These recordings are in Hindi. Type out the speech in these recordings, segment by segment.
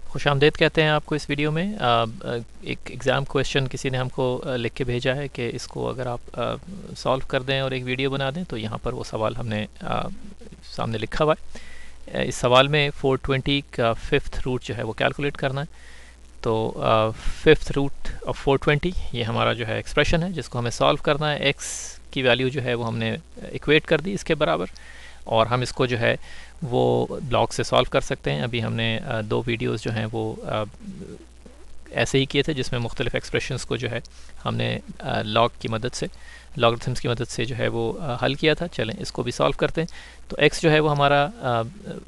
खुशामदीद कहते हैं आपको इस वीडियो में। एक एग्ज़ाम क्वेश्चन किसी ने हमको लिख के भेजा है कि इसको अगर आप सॉल्व कर दें और एक वीडियो बना दें, तो यहाँ पर वो सवाल हमने सामने लिखा हुआ है। इस सवाल में 420 का फिफ्थ रूट जो है वो कैलकुलेट करना है। तो फिफ्थ रूट ऑफ 420 ये हमारा जो है एक्सप्रेशन है जिसको हमें सॉल्व करना है। एक्स की वैल्यू जो है वो हमने इक्वेट कर दी इसके बराबर, और हम इसको जो है वो लॉग से सॉल्व कर सकते हैं। अभी हमने दो वीडियोस जो हैं वो ऐसे ही किए थे जिसमें मुख्तलिफ एक्सप्रेशंस को जो है हमने लॉग की मदद से, लॉगरिथम्स की मदद से जो है वो हल किया था। चलें इसको भी सॉल्व करते हैं। तो x जो है वो हमारा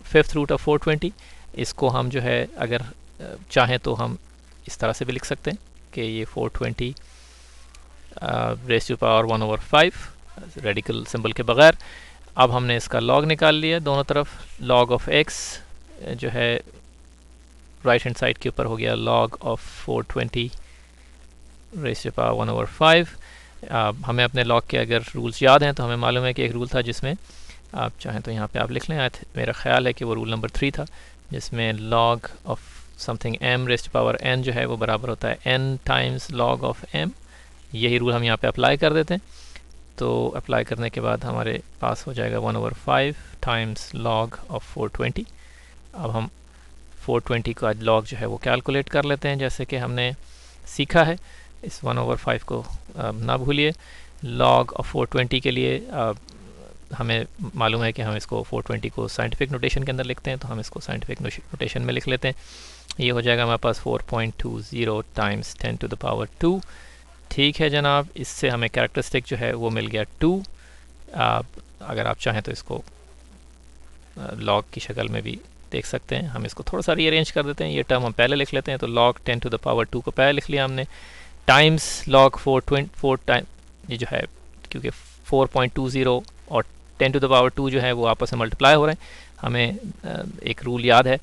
फिफ्थ रूट ऑफ 420, इसको हम जो है अगर चाहें तो हम इस तरह से भी लिख सकते हैं कि ये 420 raise to power 1/5 radical symbol के बगैर। अब हमने इसका लॉग निकाल लिया दोनों तरफ। लॉग ऑफ x जो है राइट हैंड साइड के ऊपर हो गया log of 420 raise to power 1/5। हमें अपने लॉग के अगर रूल्स याद हैं तो हमें मालूम है कि एक रूल था जिसमें आप चाहें तो यहाँ पे आप लिख लें। मेरा ख्याल है कि वो रूल नंबर 3 था, जिसमें log of something m raise to power n जो है वो बराबर होता है n times log of m। यही रूल हम यहाँ पे अप्लाई कर देते हैं। तो अप्लाई करने के बाद हमारे पास हो जाएगा 1/5 टाइम्स लॉग ऑफ 420। अब हम 420 का लॉग जो है वो कैलकुलेट कर लेते हैं जैसे कि हमने सीखा है। इस 1/5 को ना भूलिए। लॉग ऑफ 420 के लिए हमें मालूम है कि हम इसको 420 को साइंटिफिक नोटेशन के अंदर लिखते हैं, तो हम इसको साइंटिफिक नोटेशन में लिख लेते हैं। ये हो जाएगा हमारे पास 4.20 टाइम्स 10 टू द पावर 2। ठीक है जनाब, इससे हमें कैरेक्टरिस्टिक जो है वो मिल गया 2। अगर आप चाहें तो इसको लॉग की शक्ल में भी देख सकते हैं। हम इसको थोड़ा सा रीअरेंज कर देते हैं। ये टर्म हम पहले लिख लेते हैं। तो लॉग 10 टू द पावर 2 को पहले लिख लिया हमने, टाइम्स लॉग 4 टाइम ये जो है, क्योंकि 4.20 और 10 टू द पावर 2 जो है वो आपस में मल्टीप्लाई हो रहे हैं। हमें एक रूल याद है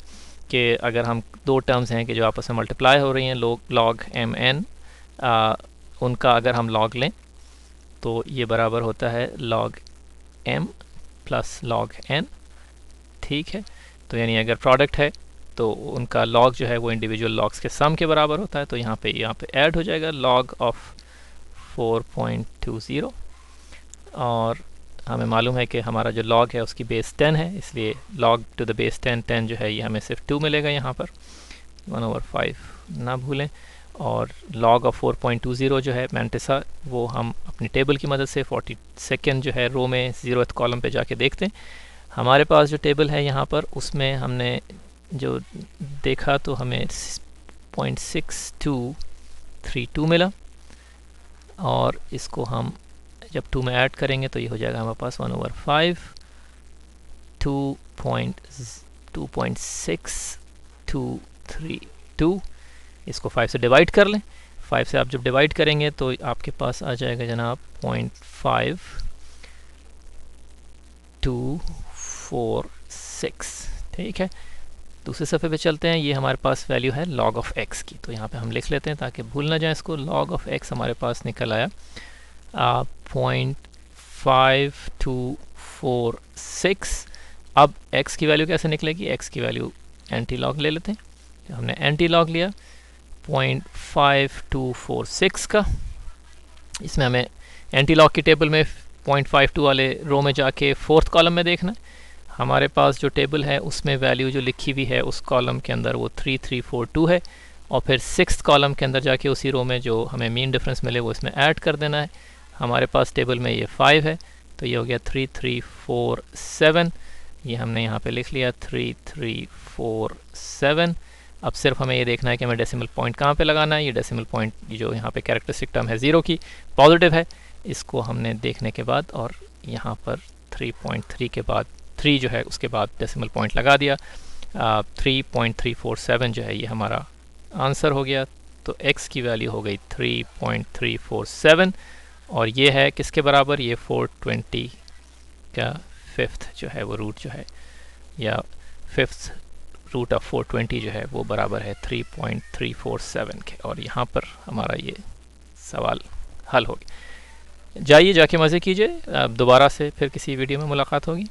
कि अगर हम दो टर्म्स हैं कि जो आपस में मल्टीप्लाई हो रही हैं, लॉग एम एन, उनका अगर हम लॉग लें तो ये बराबर होता है log m plus log n। ठीक है, तो यानी अगर प्रोडक्ट है तो उनका लॉग जो है वो इंडिविजुअल लॉग्स के सम के बराबर होता है। तो यहाँ पे ऐड हो जाएगा लॉग ऑफ 4.20, और हमें मालूम है कि हमारा जो लॉग है उसकी बेस 10 है, इसलिए लॉग टू द बेस 10 जो है ये हमें सिर्फ 2 मिलेगा यहाँ पर। 1/5 ना भूलें। और लॉग ऑफ 4.20 जो है मैंटिसा, वो हम अपनी टेबल की मदद से 42nd जो है रो में 0th कॉलम पे जाके देखते हैं। हमारे पास जो टेबल है यहाँ पर उसमें हमने जो देखा तो हमें 0.6232 मिला, और इसको हम जब 2 में ऐड करेंगे तो ये हो जाएगा हमारे पास 1/5 2.6232। इसको 5 से डिवाइड कर लें। 5 से आप जब डिवाइड करेंगे तो आपके पास आ जाएगा जनाब 0.5246। ठीक है, दूसरे सफ़े पे चलते हैं। ये हमारे पास वैल्यू है लॉग ऑफ x की, तो यहाँ पे हम लिख लेते हैं ताकि भूल ना जाए इसको। लॉग ऑफ x हमारे पास निकल आया 0.5246। अब x की वैल्यू कैसे निकलेगी? x की वैल्यू एंटी लॉग ले लेते हैं। तो हमने एंटी लॉग लिया 0.5246 का। इसमें हमें एंटी लॉग की टेबल में 0.52 वाले रो में जाके 4th कॉलम में देखना है। हमारे पास जो टेबल है उसमें वैल्यू जो लिखी हुई है उस कॉलम के अंदर वो 3342 है, और फिर 6th कॉलम के अंदर जाके उसी रो में जो हमें मीन डिफरेंस मिले वो इसमें ऐड कर देना है। हमारे पास टेबल में ये 5 है, तो ये हो गया 3347। ये हमने यहाँ पे लिख लिया 3347। अब सिर्फ हमें ये देखना है कि हमें डेसिमल पॉइंट कहाँ पे लगाना है। ये डेसिमल पॉइंट जो यहाँ पे कैरेक्टरिस्टिक टर्म है 0 की, पॉजिटिव है। इसको हमने देखने के बाद और यहाँ पर 3.3 के बाद 3 जो है उसके बाद डेसिमल पॉइंट लगा दिया। 3.347 जो है ये हमारा आंसर हो गया। तो x की वैल्यू हो गई 3.347, और ये है किसके बराबर? ये 420 का फिफ्थ जो है वो रूट जो है, या फिफ्थ रूट ऑफ 420 जो है वो बराबर है 3.347 के। और यहाँ पर हमारा ये सवाल हल हो गया। जाइए जाके मज़े कीजिए। अब दोबारा से फिर किसी वीडियो में मुलाकात होगी।